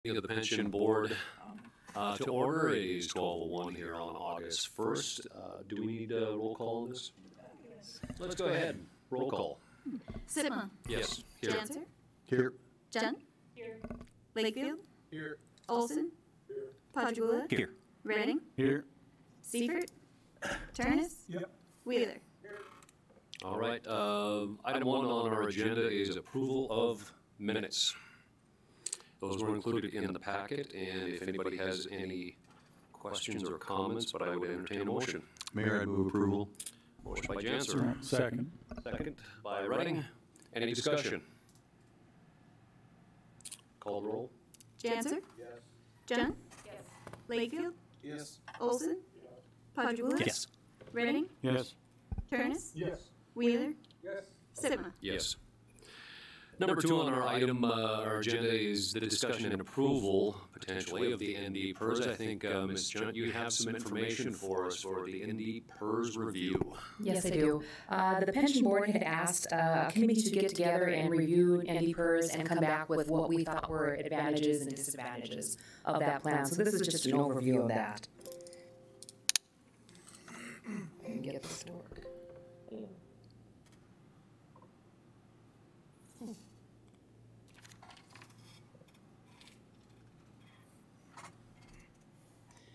of the Pension Board to order. It is 12:01 here on August 1st. Do we need a roll call on this? Let's go ahead. Roll call. Sitma. Yes. Here. Janser. Here. Jen. Here. Lakefield. Here. Olson. Here. Padula. Here. Redding. Here. Seifert. Turnus. Yep. Wheeler. All right. Item 1 on our agenda is approval of minutes. Those were included in the packet, and if anybody has any questions or comments, but I would entertain a motion. Mayor, I'd move approval. Motion by Janser. Second. Second by Redding. Any discussion? Call the roll. Janser. Yes. Jen. Yes. Lakefield. Yes. Olson. Padula. Yes. Redding. Yes. Turnus. Yes. Wheeler. Yes. Sitma. Yes. Number 2 on our item, our agenda is the discussion and approval, potentially, of the NDPERS. I think, Ms. Junt, you have some information for us for the NDPERS review. Yes, I do. The Pension Board had asked a committee to get together and review NDPERS and come back with what we thought were advantages and disadvantages of that plan. So this is just an overview of that. Get this to work.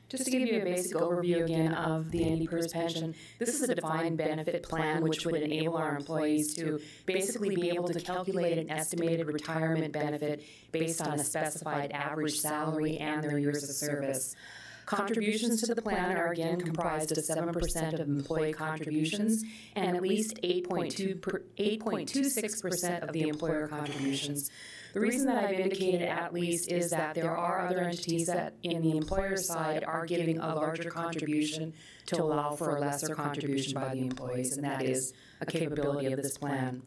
Just to give you a basic overview again of the NDPERS pension, this is a defined benefit plan which would enable our employees to basically be able to calculate an estimated retirement benefit based on a specified average salary and their years of service. Contributions to the plan are again comprised of 7% of employee contributions and at least 8.26% of the employer contributions. The reason that I've indicated at least is that there are other entities that in the employer side are giving a larger contribution to allow for a lesser contribution by the employees, and that is a capability of this plan.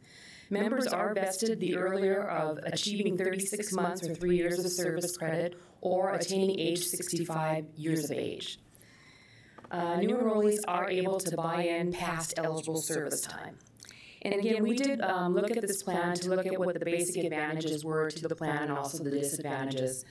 Members are vested the earlier of achieving 36 months or 3 years of service credit or attaining age 65 years of age. New enrollees are able to buy in past eligible service time. And again, we did look at this plan to look at what the basic advantages were to the plan and also the disadvantages.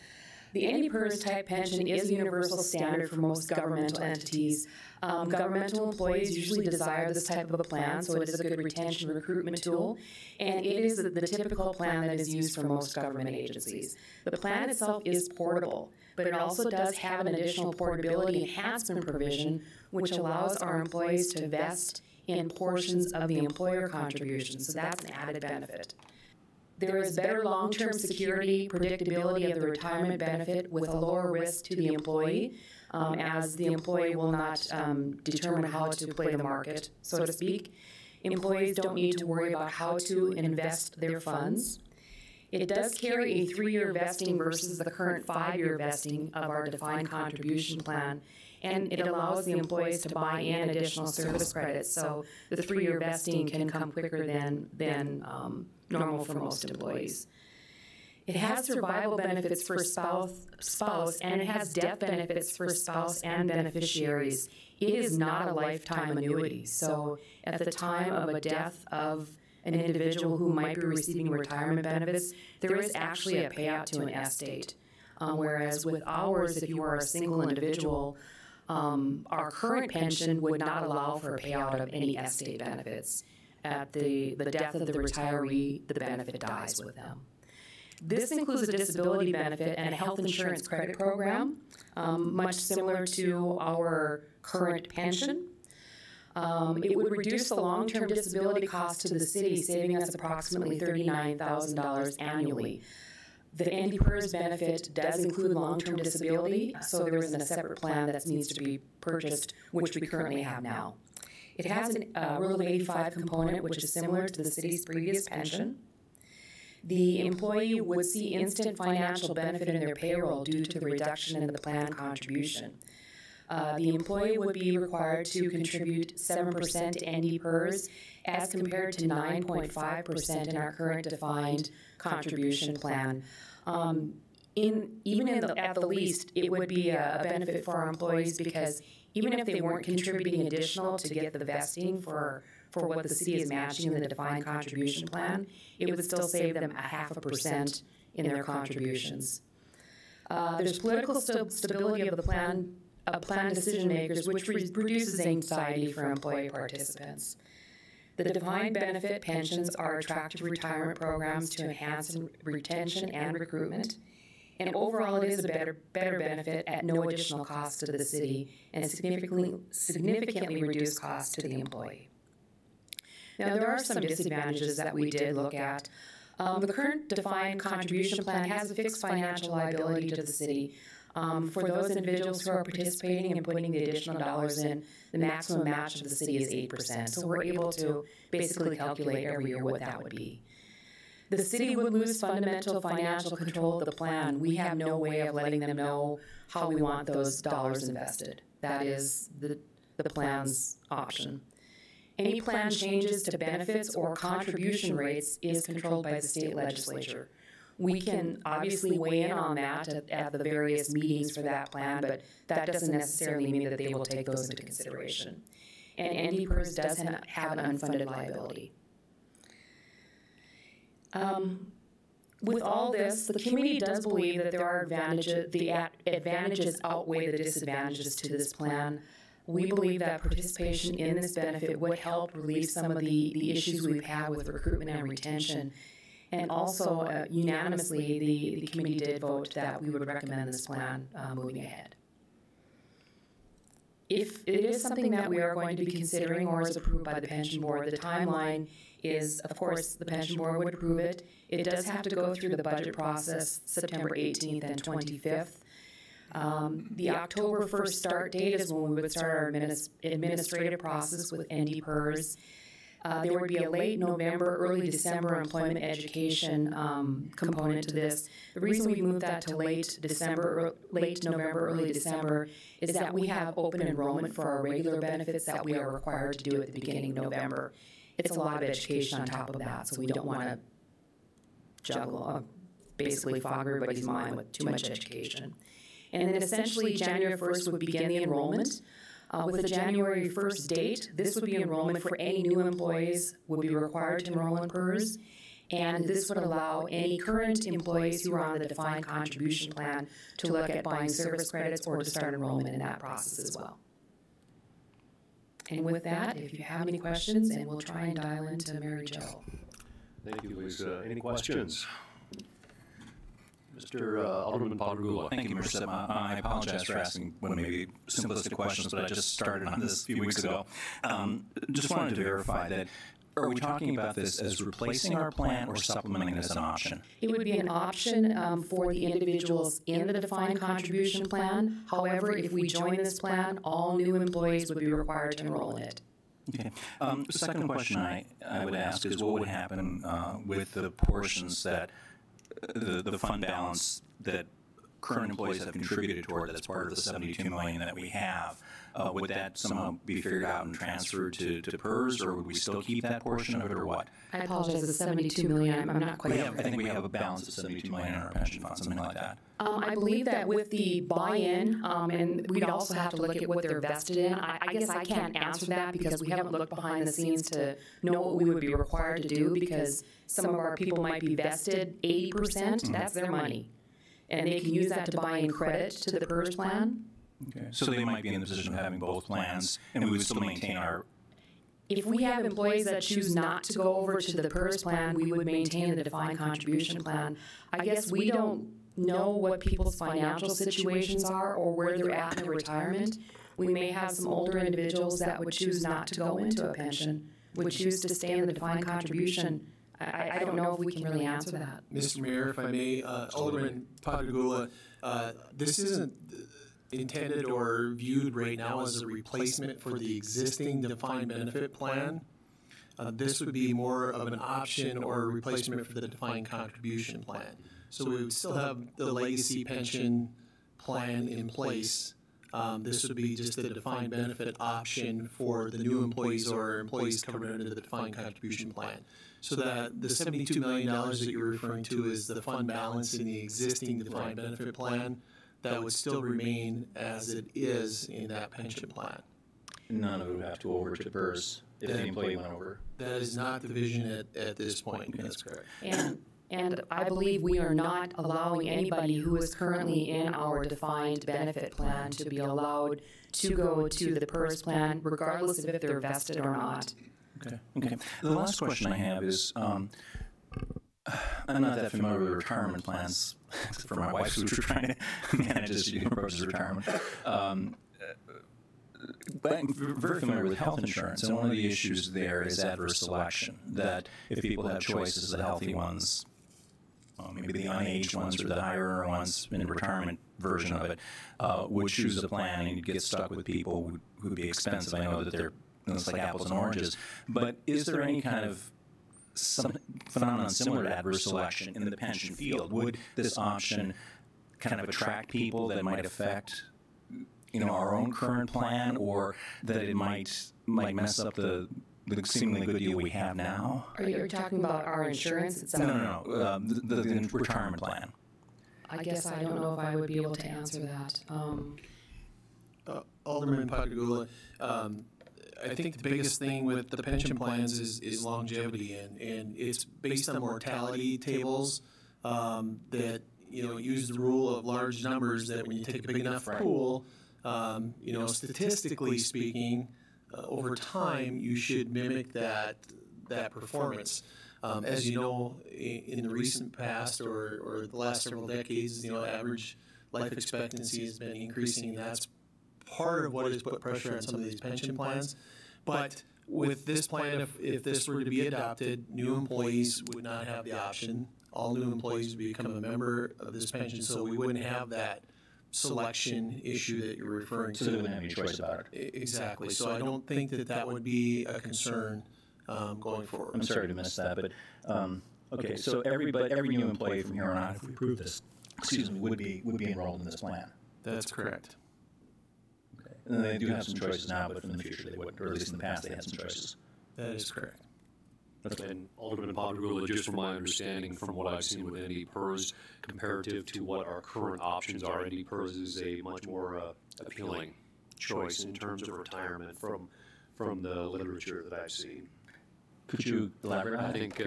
The NDPERS type pension is a universal standard for most governmental entities. Governmental employees usually desire this type of a plan, so it is a good retention recruitment tool, and it is the typical plan that is used for most government agencies. The plan itself is portable, but it also does have an additional portability enhancement provision which allows our employees to vest in portions of the employer contribution, so that's an added benefit. There is better long-term security, predictability of the retirement benefit with a lower risk to the employee, as the employee will not determine how to play the market, so to speak. Employees don't need to worry about how to invest their funds. It does carry a 3-year vesting versus the current 5-year vesting of our defined contribution plan, and it allows the employees to buy in additional service credits, so the 3-year vesting can come quicker than normal for most employees. It has survival benefits for spouse, and it has death benefits for spouse and beneficiaries. It is not a lifetime annuity, so at the time of a death of an individual who might be receiving retirement benefits, there is actually a payout to an estate. Whereas with ours, if you are a single individual, our current pension would not allow for a payout of any estate benefits. At the death of the retiree, the benefit dies with them. This includes a disability benefit and a health insurance credit program, much similar to our current pension. It would reduce the long-term disability cost to the city, saving us approximately $39,000 annually. The NDPERS benefit does include long-term disability, so there isn't a separate plan that needs to be purchased, which we currently have now. It has a Rule of 85 component, which is similar to the city's previous pension. The employee would see instant financial benefit in their payroll due to the reduction in the plan contribution. The employee would be required to contribute 7% to NDPERS as compared to 9.5% in our current defined contribution plan. At the least, it would be a benefit for our employees because even if they weren't contributing additional to get the vesting for what the city is matching in the defined contribution plan, it would still save them 0.5% in their contributions. There's political stability of the plan decision makers, which reduces anxiety for employee participants. The defined benefit pensions are attractive retirement programs to enhance retention and recruitment. And overall, it is a better benefit at no additional cost to the city and significantly reduced cost to the employee. Now, there are some disadvantages that we did look at. The current defined contribution plan has a fixed financial liability to the city. For those individuals who are participating and putting the additional dollars in, the maximum match of the city is 8%. So we're able to basically calculate every year what that would be. The city would lose fundamental financial control of the plan. We have no way of letting them know how we want those dollars invested. That is the plan's option. Any plan changes to benefits or contribution rates is controlled by the state legislature. We can obviously weigh in on that at the various meetings for that plan, but that doesn't necessarily mean that they will take those into consideration. And NDPERS does have an unfunded liability. With all this, the committee does believe that there are advantages, the advantages outweigh the disadvantages to this plan. We believe that participation in this benefit would help relieve some of the issues we've had with recruitment and retention. And also, unanimously, the committee did vote that we would recommend this plan moving ahead. If it is something that we are going to be considering or is approved by the pension board, the timeline is, of course, the pension board would approve it. It does have to go through the budget process September 18th and 25th. The October 1st start date is when we would start our administrative process with NDPERS. There would be a late November, early December employment education component to this. The reason we moved that to late November, early December is that we have open enrollment for our regular benefits that we are required to do at the beginning of November. It's a lot of education on top of that, so we don't want to juggle, basically fog everybody's mind with too much education. And then essentially January 1st would begin the enrollment. With the January 1st date, this would be enrollment for any new employees would be required to enroll in PERS, and this would allow any current employees who are on the defined contribution plan to look at buying service credits or to start enrollment in that process as well. And with that, if you have any questions, and we'll try and dial into Mary Jo. Thank you, Lisa. Any questions? Mr. Alderman Padrigula. Thank you, Mr. Sipma. I apologize for asking one maybe simplistic questions, but I just started on this a few weeks ago. Just wanted to verify that, are we talking about this as replacing our plan or supplementing it as an option? It would be an option for the individuals in the defined contribution plan. However, if we join this plan, all new employees would be required to enroll in it. Okay. The second question I would ask is what would happen with the portions that the fund balance that current employees have contributed toward that's part of the $72 million that we have. Would that somehow be figured out and transferred to PERS, or would we still keep that portion of it, or what? I apologize, the $72 million, I'm not quite sure. I think we have a balance of $72 million in our pension fund, something like that. I believe that with the buy-in, and we'd also have to look at what they're vested in. I guess I can't answer that because we haven't looked behind the scenes to know what we would be required to do, because some of our people might be vested 80%, that's their money. And they can use that to buy in credit to the PERS plan. Okay. So they might be in the position of having both plans, and we would still maintain our... If we have employees that choose not to go over to the PERS plan, we would maintain the defined contribution plan. I guess we don't know what people's financial situations are or where they're at in their retirement. We may have some older individuals that would choose not to go into a pension, would choose to stay in the defined contribution. I don't know if we can really answer that. Mr. Mayor, if I may, Alderman Padrigula, this isn't intended or viewed right now as a replacement for the existing defined benefit plan. This would be more of an option or a replacement for the defined contribution plan. So we would still have the legacy pension plan in place. This would be just a defined benefit option for the new employees or employees covered under the defined contribution plan. So that the $72 million that you're referring to is the fund balance in the existing defined benefit plan that would still remain as it is in that pension plan. None of it would have to go over to PERS if the employee went over. That is not the vision at this point. Okay. That's correct. And And I believe we are not allowing anybody who is currently in our defined benefit plan to be allowed to go to the PERS plan, regardless of if they're vested or not. Okay. Okay. The last question I have is, I'm not that familiar with retirement plans, except for my wife, who's trying to manage this approach to retirement. But I'm very familiar with health insurance, and one of the issues there is adverse selection, that if people have choices, the healthy ones, maybe the unaged ones or the higher ones in the retirement version of it, would choose a plan and you'd get stuck with people who would be expensive. I know that it's like apples and oranges. But is there any kind of some phenomenon similar to adverse selection in the pension field? Would this option kind of attract people that might affect our own current plan, or that it might mess up the seemingly good deal we have now? Are you talking about our insurance itself? No. The retirement plan. I guess I don't know if I would be able to answer that. Alderman Padagula, I think the biggest thing with the pension plans is longevity, and it's based on mortality tables that use the rule of large numbers, that when you take a big enough pool, statistically speaking, over time you should mimic that performance. As you know, in the recent past or the last several decades, average life expectancy has been increasing. That's part of what has put pressure on some of these pension plans. But with this plan, if this were to be adopted, new employees would not have the option. All new employees would become a member of this pension, so we wouldn't have that selection issue that you're referring to. So they wouldn't have any choice about it. Exactly. So I don't think that would be a concern going forward. I'm sorry to miss that, but okay. So every new employee from here on out, if we approve this, would be enrolled in this plan. That's correct. Okay. And they do have some choices now, but in the future they wouldn't, or at least in the past they had some choices. That is correct. And Alderman Padagula, just from my understanding, from what I've seen with NDPERS, comparative to what our current options are, NDPERS is a much more appealing choice in terms of retirement from the literature that I've seen. Could you elaborate on that? I think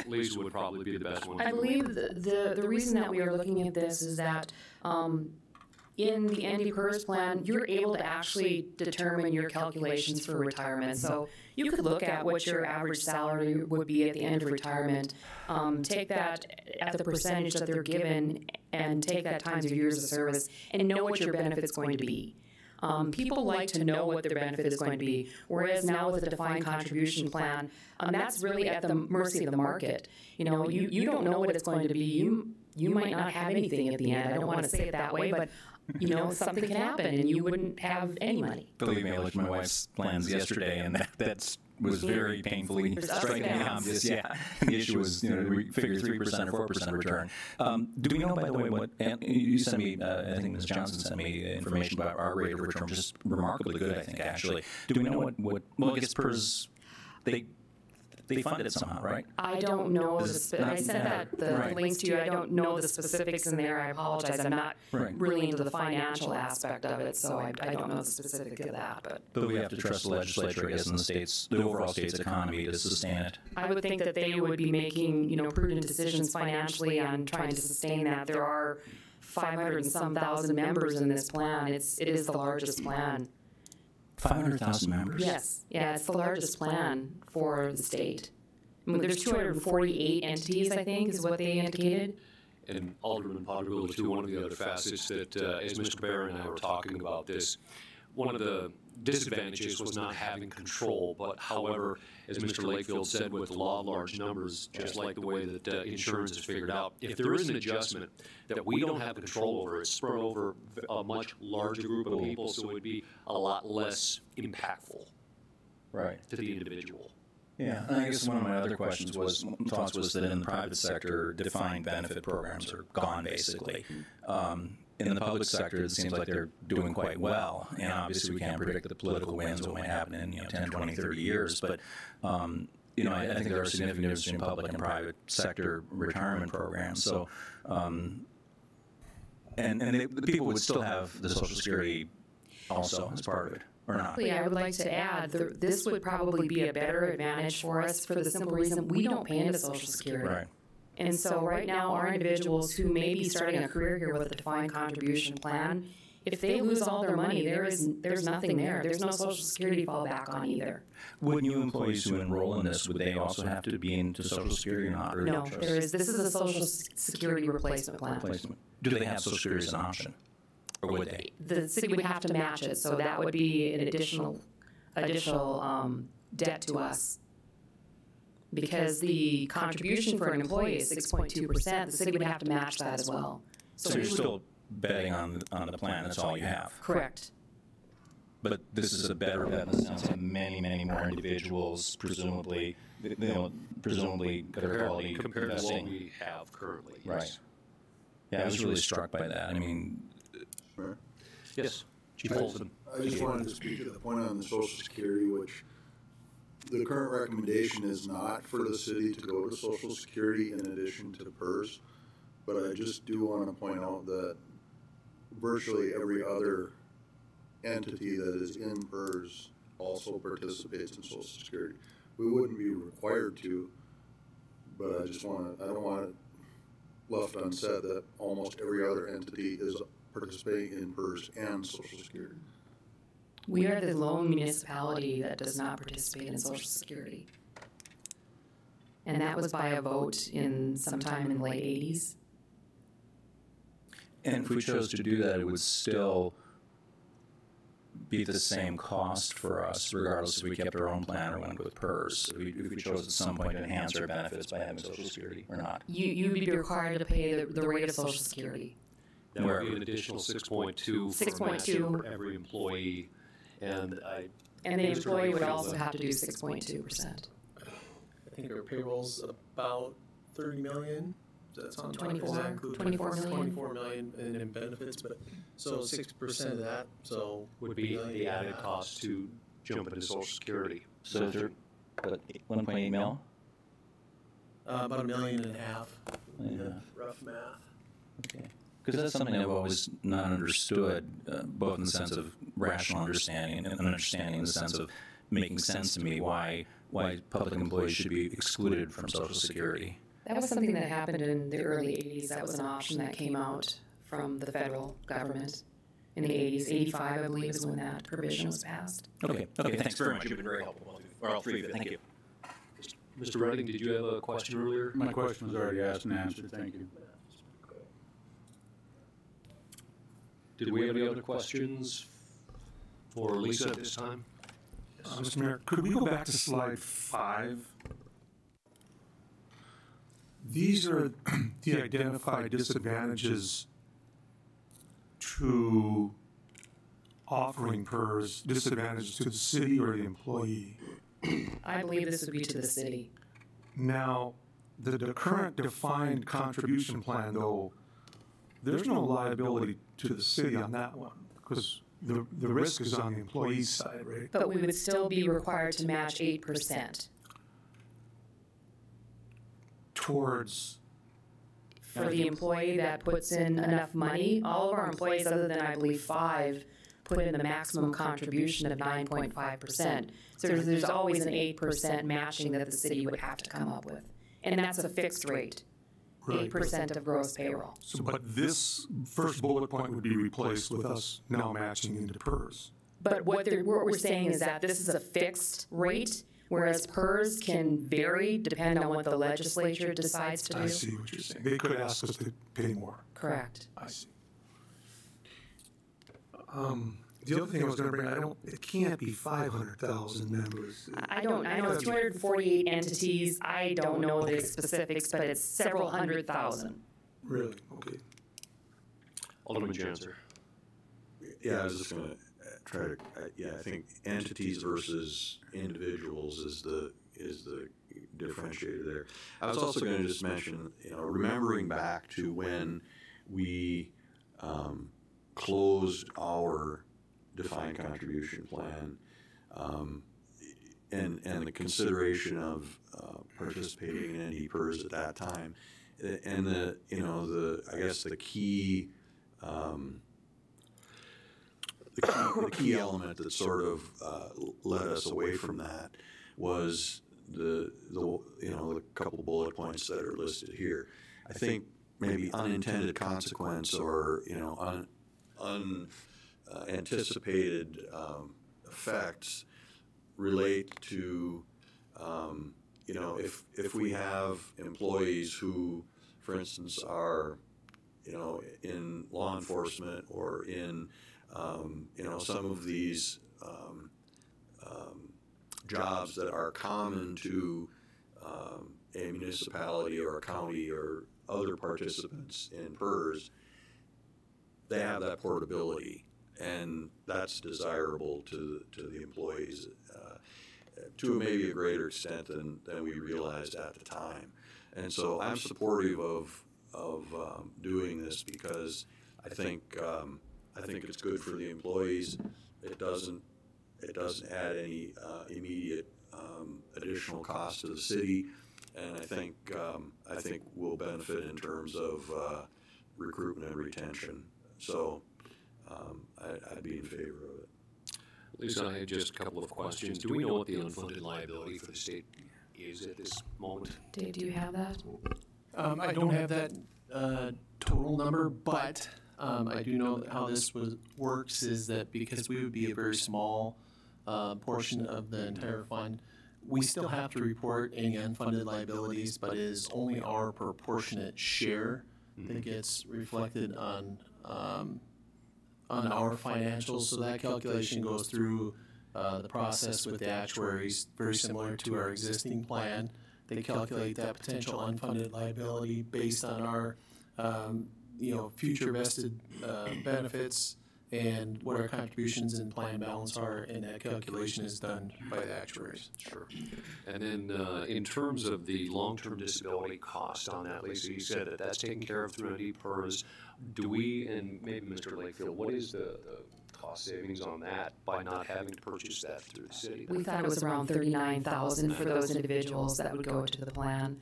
Lisa would probably be the best one. I believe the reason that we are looking at this is that in the NDPERS plan, you're able to actually determine your calculations for retirement. So you could look at what your average salary would be at the end of retirement, take that at the percentage that they're given, and take that times your years of service, and know what your benefit's going to be. People like to know what their benefit is going to be, whereas now with a defined contribution plan, that's really at the mercy of the market. You don't know what it's going to be. You might not have anything at the end. I don't want to say it that way, but something can happen and you wouldn't have any money. Believe me, I looked at my wife's plans yesterday, and that was very painfully strikingly obvious. Yeah, and the issue was, we figure 3% or 4% return. Do we know, by the way, what? And you sent me, I think Ms. Johnson sent me information about our rate of return, which is remarkably good, I think, actually. Do we know what? Well, I guess PERS, they funded it somehow, right? I don't know. I sent the links to you. I don't know the specifics in there. I apologize. I'm not really into the financial aspect of it, so I don't know the specifics of that. But we have to trust the legislature, I guess, in the overall state's economy to sustain it. I would think that they would be making, prudent decisions financially on trying to sustain that. There are 500 and some thousand members in this plan. It is the largest plan. 500,000 members? Yes. Yeah, it's the largest plan for the state. There's 248 entities, I think, is what they indicated. And Alderman Padagula, too, one of the other facets that, as Mr. Barron and I were talking about this, one of the disadvantages was not having control, but however, as Mr. Lakefield said, with the law of large numbers, just like the way that insurance is figured out, if there is an adjustment that we don't have control over, it's spread over a much larger group of people, so it would be a lot less impactful to the individual. Yeah, and I guess one of my other thoughts was that in the private sector, defined benefit programs are gone, basically. In the public sector, it seems like they're doing quite well, and obviously we can't predict the political winds, what might happen in 10, 20, 30 years, but I think there are significant differences between public and private sector retirement programs. So, the people would still have the Social Security also as part of it, or not? I would like to add, this would probably be a better advantage for us for the simple reason we don't pay into Social Security. Right. And so right now, our individuals who may be starting a career here with a defined contribution plan, if they lose all their money, there's nothing there. There's no Social Security to fall back on either. Would new employees who enroll in this, would they also have to be into Social Security or not? Or No, this is a Social Security replacement plan. replacement? Do they have Social Security as an option? Or would they? The city would have to match it, so that would be an additional debt to us. Because the contribution for an employee is 6.2%, the city would have to match that as well. So you're still betting on the plan, that's all you have? Correct. But this is a better bet in the sense of many, many more individuals, presumably better quality Compared to what investing. we have currently. Yes. Right. Yeah, I was really struck by that. I mean, Yes, Chief Olson. I just wanted to speak to the point on the Social Security, which the current recommendation is not for the city to go to Social Security in addition to PERS. But I just do want to point out that virtually every other entity that is in PERS also participates in Social Security. We wouldn't be required to, but I don't want it left unsaid that almost every other entity is participating in PERS and Social Security. We are the lone municipality that does not participate in Social Security. And that was by a vote sometime in the late 80s. and if we chose to do that, it would still be the same cost for us, regardless if we kept our own plan or went with PERS. If we chose at some point to enhance our benefits by having Social Security or not. You'd be required to pay the rate of Social Security. That would be an additional 6.2 for every employee, and the employee would also have to do 6.2%. I think our payroll's about 30 million. Does that sound 24, does that include 24 million. 24 million in benefits, but so 6% of that, so would be the added cost to jump into Social Security. So they're 1.8 mil? about $1.5 million. Yeah. Rough math. Okay. Because that's something I've always not understood, both in the sense of rational understanding and understanding in the sense of making sense to me why public employees should be excluded from Social Security. That was something that happened in the early 80s. That was an option that came out from the federal government in the 80s. 85, I believe, is when that provision was passed. Okay, thanks very much. You've been very helpful. Or all three of you. Thank you. Mr. Redding, did you have a question earlier? My question was already asked and answered. Thank you. Did we have any other questions for Lisa at this time? Mr. Mayor, could we go back to slide 5? These are the identified disadvantages to offering PERS, disadvantages to the city or the employee. I believe this would be to the city. Now, the current defined contribution plan, though, there's no liability to the city on that one because the risk is on the employee's side, right? But we would still be required to match 8%. Towards For the employee that puts in enough money, all of our employees, other than I believe 5, put in the maximum contribution of 9.5%. So there's always an 8% matching that the city would have to come up with. And that's a fixed rate, Right. 8% of gross payroll. So, but this first bullet point would be replaced with us now matching into PERS. But what we're saying is that this is a fixed rate, whereas PERS can vary depending on what the legislature decides to do. I see what you're saying. They could ask us to pay more. Correct. I see. The other thing I was going to bring, it can't be 500,000 members. I know it's 248 entities. I don't know the specifics, but it's several 100,000. Really? Okay. Alderman Janser. Yeah, I was just going to try to. I think entities versus individuals is the differentiator there. I was also going to just mention, remembering back to when we closed our defined contribution plan, and the consideration of participating in NDPERS at that time, and I guess the key. The key element that sort of led us away from that was the couple bullet points that are listed here. I think maybe unintended consequence or unanticipated effects relate to if we have employees who, for instance, are in law enforcement or in some of these jobs that are common to a municipality or a county or other participants in PERS, they have that portability, and that's desirable to the employees to maybe a greater extent than we realized at the time. And so I'm supportive of doing this because I think it's good for the employees. It doesn't add any immediate additional cost to the city, and I think we'll benefit in terms of recruitment and retention. So I'd be in favor of it. Lisa, I had just a couple of questions. Do we know what the unfunded liability for the state is at this moment? Dave, do you have that? I don't have that total number, but I do know that how this works is that because we would be a very small portion of the entire fund, we still have to report any unfunded liabilities, but it is only our proportionate share that gets reflected on our financials. So that calculation goes through the process with the actuaries, very similar to our existing plan. They calculate that potential unfunded liability based on our future vested benefits and what our contributions and plan balance are, and that calculation is done by the actuaries. Sure. And then in terms of the long-term disability cost on that, Lisa, you said that that's taken care of through NDPERS. Do we, and maybe Mr. Lakefield, what is the cost savings on that by not having to purchase that through the city? We thought it was around $39,000 for those individuals that would go to the plan.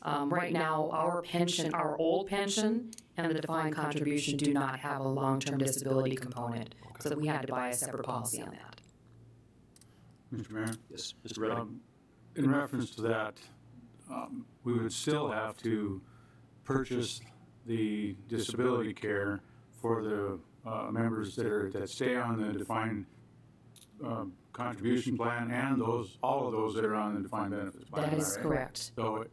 Right now, our pension, our old pension, and the defined contribution do not have a long-term disability component, so we had to buy a separate policy on that. Mr. Mayor? Yes, Mr. Redding. In reference to that, we would still have to purchase the disability care for the members that stay on the defined contribution plan and all of those that are on the defined benefits plan. That is correct. So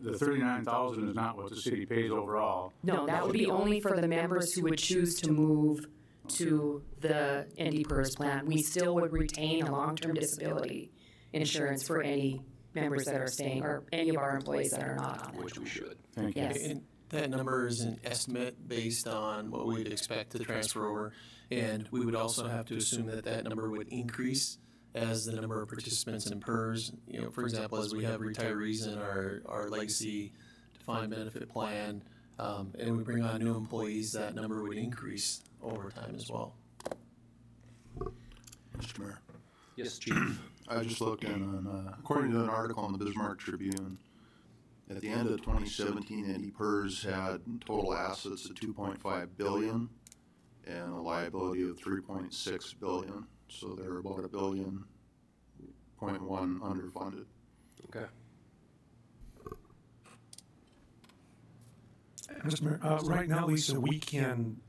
the $39,000 is not what the city pays overall. No, that would be only for the members who would choose to move to the NDPERS plan. We still would retain a long-term disability insurance for any members that are staying, or any of our employees that are not on it. Which we should. Thank you. Yes. And that number is an estimate based on what we'd expect to transfer over, and we would also have to assume that that number would increase as the number of participants in PERS. For example, as we have retirees in our legacy defined benefit plan, and we bring on new employees, that number would increase over time as well. Mr. Mayor, Yes, Chief. I just looked in on, according to an article in the Bismarck Tribune, at the end of 2017, NDPERS had total assets of $2.5 billion and a liability of $3.6 billion. So they're about $1.1 billion underfunded. Okay. Mr. Mayor, right now, Lisa, we can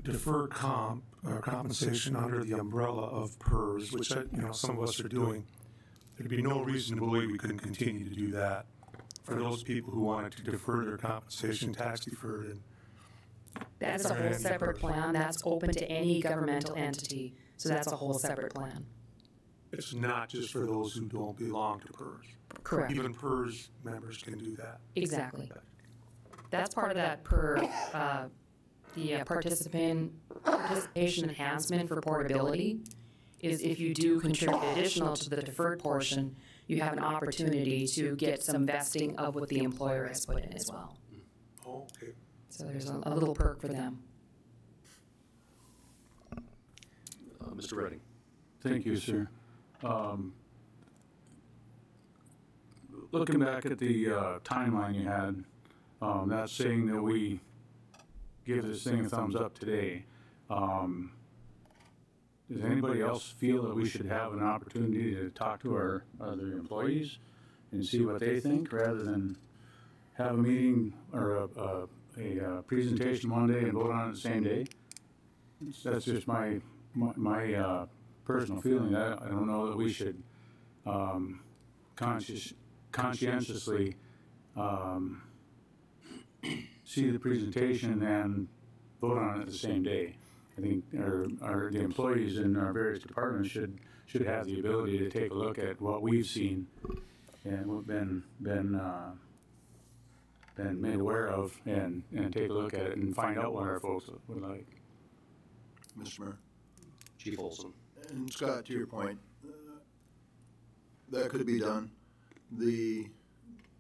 defer compensation under the umbrella of PERS, which some of us are doing. There'd be no reason to believe we couldn't continue to do that for those people who wanted to defer their compensation, tax deferred. And That's a whole separate plan. That's open to any governmental entity. So that's a whole separate plan. it's not just for those who don't belong to PERS. Correct. Even PERS members can do that. Exactly. That's part of that the participation enhancement for portability is if you do contribute additional to the deferred portion, you have an opportunity to get some vesting of what the employer has put in as well. Oh, okay. So there's a little perk for them. Mr. Redding. Thank you, sir. Looking back at the timeline you had, that's saying that we give this thing a thumbs up today. Does anybody else feel that we should have an opportunity to talk to our other employees and see what they think, rather than have a meeting or a presentation one day and vote on it the same day. That's just my personal feeling. I don't know that we should conscientiously see the presentation and vote on it the same day. I think the employees in our various departments should have the ability to take a look at what we've seen and we've been made aware of, and take a look at it and find out what our folks would like. Mr. Mayor. Chief Olson. And Scott, to your point, that could be done.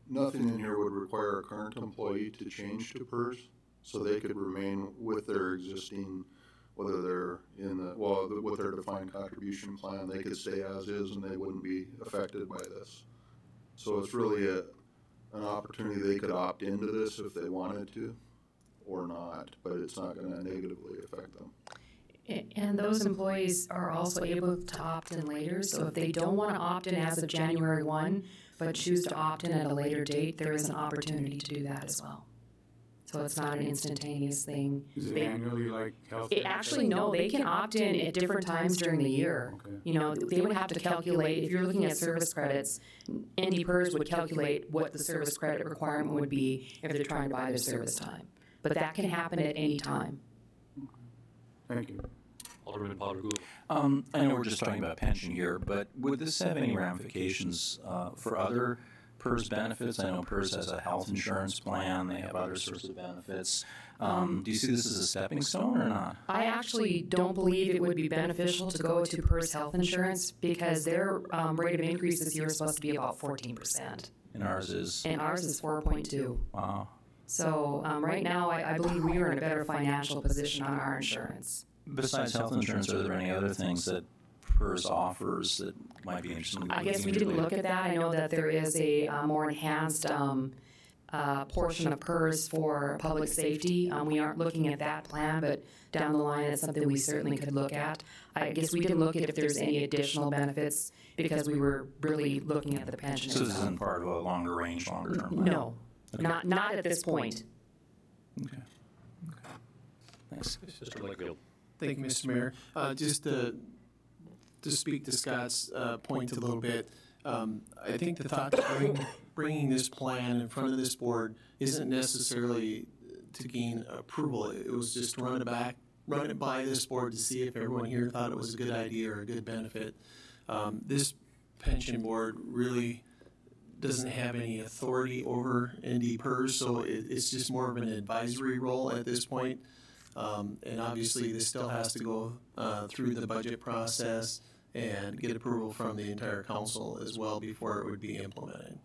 Nothing in here would require a current employee to change to PERS, so they could remain with their existing, whether they're with their defined contribution plan, they could stay as is and they wouldn't be affected by this. So it's really an opportunity. They could opt into this if they wanted to or not, but it's not going to negatively affect them. And those employees are also able to opt in later, so if they don't want to opt in as of January 1, but choose to opt in at a later date, there is an opportunity to do that as well. So it's not an instantaneous thing. Is it annually, like health? Actually, no, they can opt in at different times during the year. Okay. You know, they would have to calculate, if you're looking at service credits, NDPERS would calculate what the service credit requirement would be if they're trying to buy their service time. But that can happen at any time. Thank you. Alderman Potter-Gould. I know we're just talking about pension here, but would this have any ramifications for other PERS benefits? I know PERS has a health insurance plan. They have other sorts of benefits. Do you see this as a stepping stone or not? I actually don't believe it would be beneficial to go to PERS health insurance because their rate of increase this year is supposed to be about 14%. And ours is? And ours is 4.2. Wow. So right now, I believe we are in a better financial position on our insurance. Besides health insurance, are there any other things that PERS offers that might be interesting? I guess we didn't look at that. I know that there is a more enhanced portion of PERS for public safety. We aren't looking at that plan, but down the line, it's something we certainly could look at. I guess we didn't look at if there's any additional benefits because we were really looking at the pension. So this isn't part of a longer range, longer term plan? No, okay. not at this point. Okay. Thanks. Mr. Lakefield. Thank you, Mr. Mayor. Just to speak to Scott's point a little bit, I think the thought of bringing this plan in front of this board isn't necessarily to gain approval. It was just to run it by this board to see if everyone here thought it was a good idea or a good benefit. This pension board really doesn't have any authority over NDPERS, so it's just more of an advisory role at this point. And obviously, this still has to go through the budget process and get approval from the entire council as well before it would be implemented.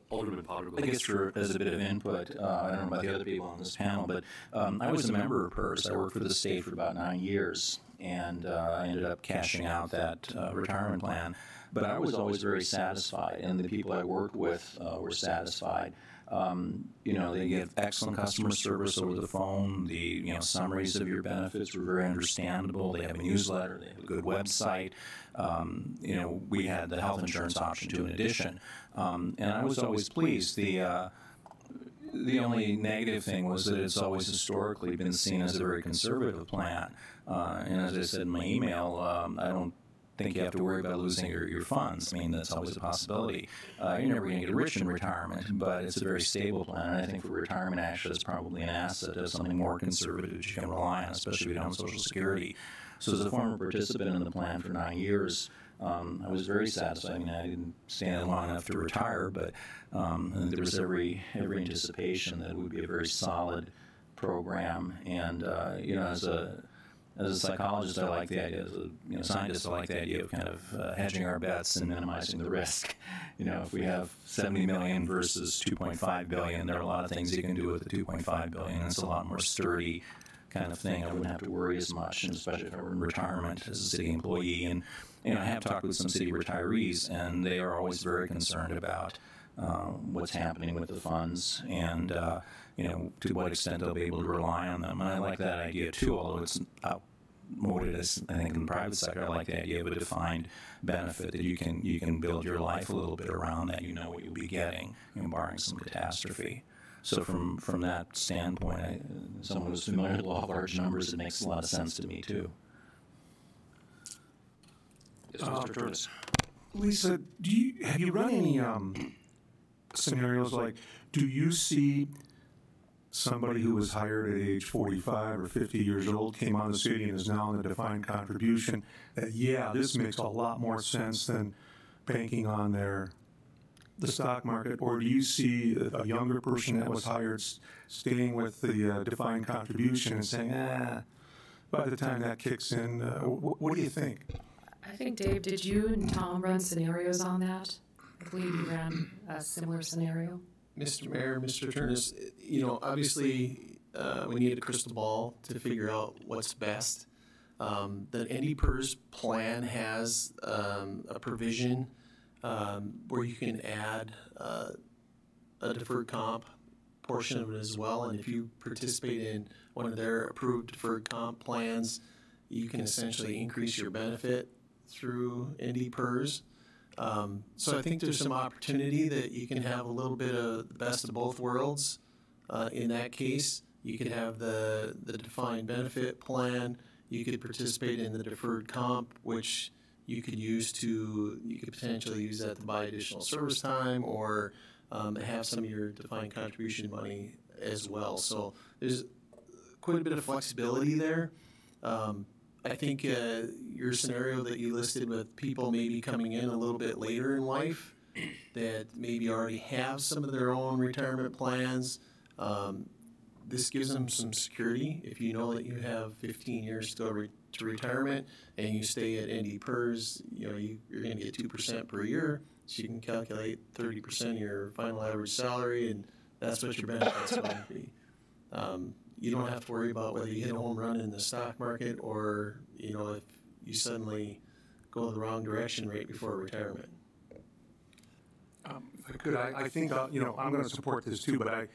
Alderman Potter-Gould. I guess as a bit of input, I don't know about the other people on this panel, but I was a member of PERS. I worked for the state for about 9 years, and I ended up cashing out that retirement plan. But I was always very satisfied, and the people I worked with were satisfied. You know, they give excellent customer service over the phone. The summaries of your benefits were very understandable. They have a newsletter. They have a good website. We had the health insurance option too, in addition, and I was always pleased. The only negative thing was that it's always historically been seen as a very conservative plan. And as I said in my email, I don't think you have to worry about losing your funds. I mean, that's always a possibility. You're never going to get rich in retirement, but it's a very stable plan. And I think for retirement, actually, it's probably an asset of something more conservative that you can rely on, especially if you don't have Social Security. So as a former participant in the plan for 9 years, I was very satisfied. I mean, I didn't stay in it long enough to retire, but there was every anticipation that it would be a very solid program. And as a psychologist, I like the idea. As a scientist, I like the idea of kind of hedging our bets and minimizing the risk. If we have 70 million versus 2.5 billion, there are a lot of things you can do with the 2.5 billion. It's a lot more sturdy kind of thing. I wouldn't have to worry as much, and especially if I were in retirement as a city employee. And I have talked with some city retirees, and they are always very concerned about what's happening with the funds and to what extent they'll be able to rely on them. And I like that idea too, although it's promoted as, I think, in the private sector. I like the idea of a defined benefit that you can build your life a little bit around, that you know what you'll be getting, barring some catastrophe. So from that standpoint, someone who's familiar with law of large numbers, it makes a lot of sense to me too. Yes, Mr. Turnus. Lisa, have you run any scenarios like, do you see somebody who was hired at age 45 or 50 years old, came on the city and is now in the defined contribution, that, yeah, this makes a lot more sense than banking on the stock market? Or do you see a younger person that was hired staying with the defined contribution and saying, by the time that kicks in, what do you think? I think, Dave, did you and Tom run scenarios on that? I believe you ran a similar scenario. Mr. Mayor, Mr. Turnus, obviously we need a crystal ball to figure out what's best. The NDPERS plan has a provision where you can add a deferred comp portion of it as well, and if you participate in one of their approved deferred comp plans, you can essentially increase your benefit through NDPERS. So I think there's some opportunity that you can have a little bit of the best of both worlds. In that case, you could have the defined benefit plan. You could participate in the deferred comp, which you could potentially use that to buy additional service time, or have some of your defined contribution money as well. So there's quite a bit of flexibility there. I think your scenario that you listed with people maybe coming in a little bit later in life that maybe already have some of their own retirement plans, this gives them some security. If you know that you have 15 years to go to retirement and you stay at NDPERS, you're going to get 2% per year, so you can calculate 30% of your final average salary, and that's what your benefit's going to be. You don't have to worry about whether you hit a home run in the stock market or, if you suddenly go the wrong direction right before retirement. If I could, I think, I'm going to support this too, but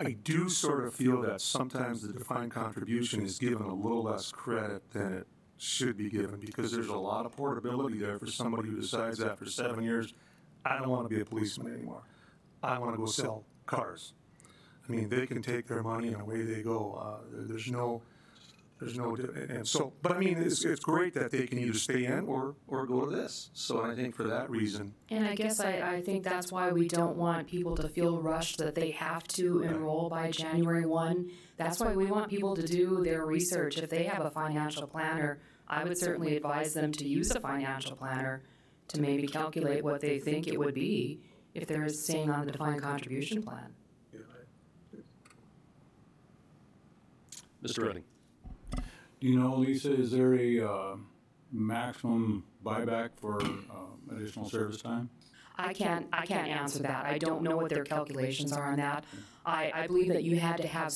I do sort of feel that sometimes the defined contribution is given a little less credit than it should be given, because there's a lot of portability there for somebody who decides after 7 years, I don't want to be a policeman anymore. I want to go sell cars. I mean, they can take their money and away they go. But I mean, it's great that they can either stay in or go to this. So I think for that reason. And I guess I think that's why we don't want people to feel rushed that they have to enroll by January 1. That's why we want people to do their research. If they have a financial planner, I would certainly advise them to use a financial planner to maybe calculate what they think it would be if they're staying on the defined contribution plan. Mr. Redding. Do you know, Lisa, is there a maximum buyback for additional service time? I can't answer that. I don't know what their calculations are on that. I believe that you had to have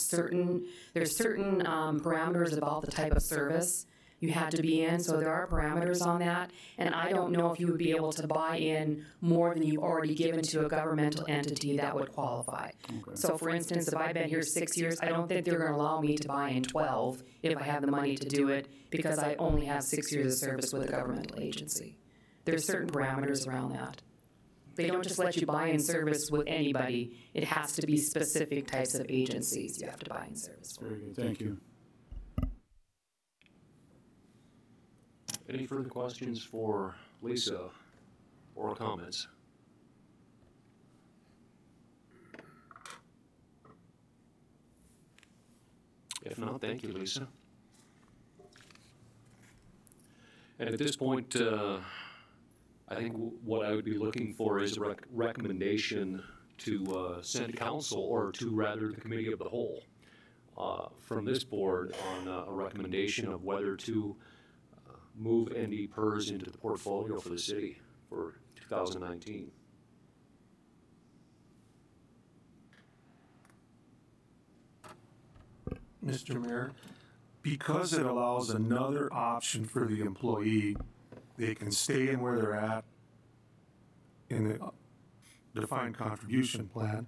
there's certain parameters about the type of service you had to be in, so there are parameters on that, and I don't know if you would be able to buy in more than you've already given to a governmental entity that would qualify. Okay. So for instance, if I've been here 6 years, I don't think they're going to allow me to buy in 12 if I have the money to do it, because I only have 6 years of service with a governmental agency. There's certain parameters around that. They don't just let you buy in service with anybody. It has to be specific types of agencies you have to buy in service for. Very good, thank you. Any further questions for Lisa or comments? If not, thank you, Lisa. And at this point, I think what I would be looking for is a recommendation to send council, or to rather the committee of the whole, from this board on a recommendation of whether to move NDPERS into the portfolio for the city for 2019. Mr. Mayor, because it allows another option for the employee, they can stay in where they're at in the defined contribution plan,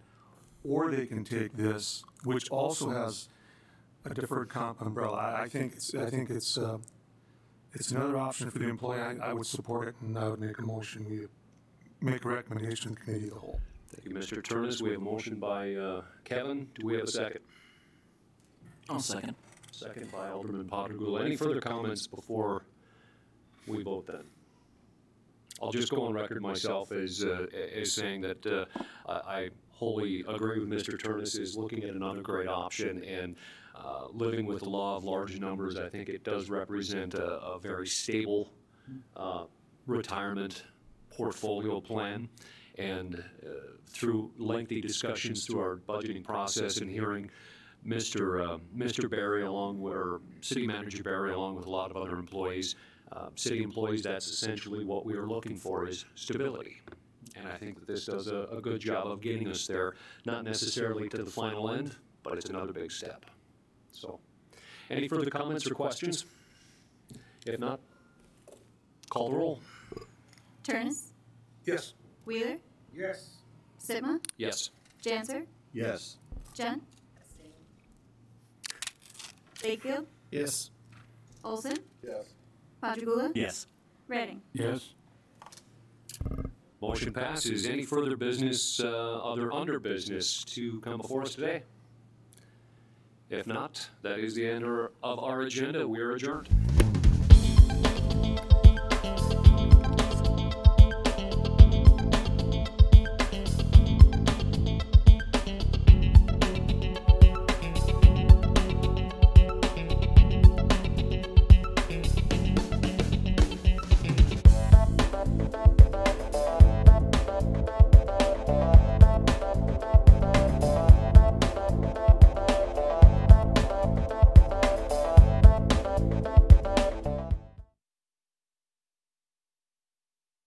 or they can take this, which also has a deferred comp umbrella. I think it's it's another option for the employee. I would support it, and I would make a motion. We make a recommendation to the committee of the whole. Thank you, Mr. Turnus. We have a motion by Kevin. Do we have a second? I'll second. Second by Alderman Potter-Gould. Any further comments before we vote then? I'll just go on record myself as saying that I wholly agree with Mr. Turnus is looking at another great option, and living with the law of large numbers, I think it does represent a very stable retirement portfolio plan. And through lengthy discussions through our budgeting process and hearing Mr. Barry or City Manager Barry along with a lot of other employees, city employees, that's essentially what we are looking for is stability. And I think that this does a good job of getting us there, not necessarily to the final end, but it's another big step. So, any further comments or questions? If not, call the roll. Turnus, Yes. Wheeler, Yes. Sitma, Yes. Janser, Yes. Jen, Wakefield, Yes. Olson, Yes. Padragula, Yes. Redding. Yes. Motion passes. Any further business, other under business to come before us today? If not, that is the end of our agenda. We are adjourned.